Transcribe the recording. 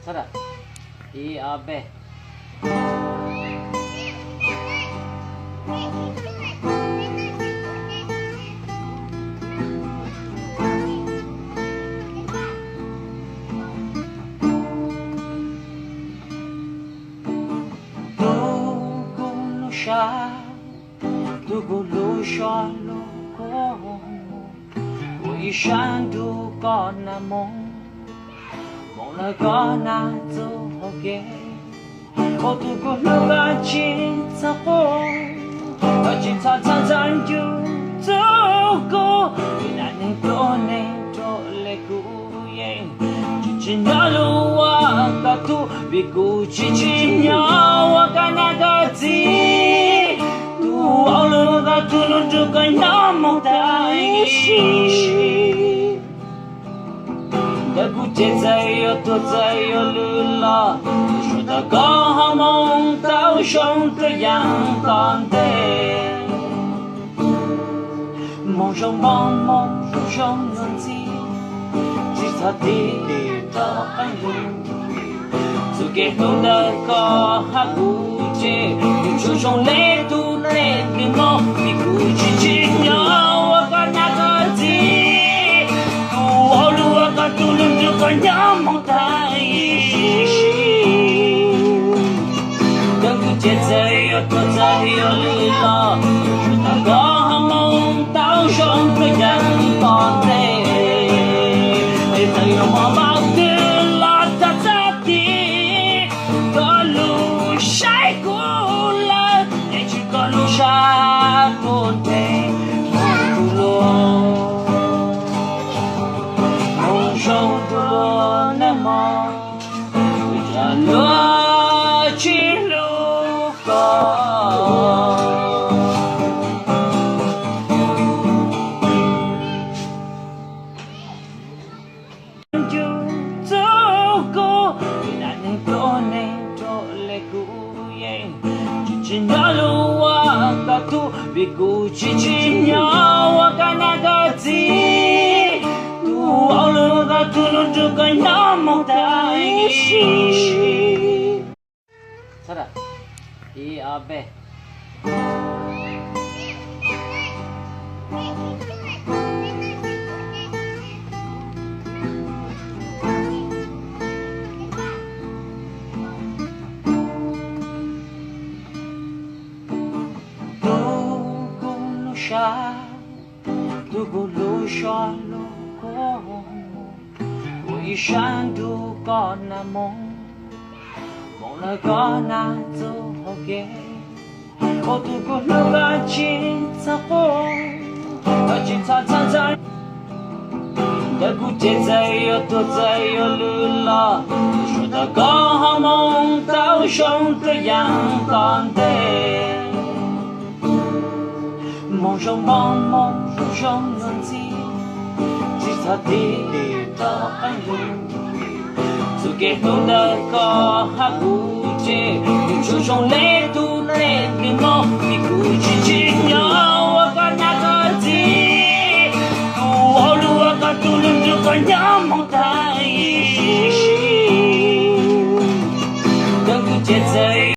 Sada. Abe. Tugulushalo ko Uishandu ko na mong na ko na zuhoge O tuguluga chitsa ko Chitsa tsanzan yu zuko Inanin tone tole kuye Chichinyalu wakatu Biku chichinyawa kanagazi All the tulun to Kanyamo Daishi The Gutezay to Zayolula should have gone among thou shown the young Tante Monjon Bon, Monjon Zanzi, Zitadita and you to get to the car, Haguche, you choose only to. Mo Mikuchi Chinya Wakanagazi Tu Olu Wakatulun Tukanyamo Daishi Dagu Jetsayo Tozayo Lila Tagahamon Tao Shon Prayang Tonte Itayo Mabagdila Tatsati Galu Shaikula Shakonte Montulo Monshontulo Nemo Vijalo Chiluko Jutoko Inanin tone tole kuye Chichinyalu tu biku chichinyawa kanagazi tu auluga tulun tukanyamo daishi Sada. Abe. Tugulushalo ko Uishandu ko na mong na ko na zuhoge O tuguluga chitsa ko Chitsa tsanzan Dagu tetsayo totsayo lula Shoda ko hamong tao shong tuyang tante Monjon Bon, Monjon Zanzi, Zitadita and you to get to the car, Haguche, you choose only to let me know, Mikuchi.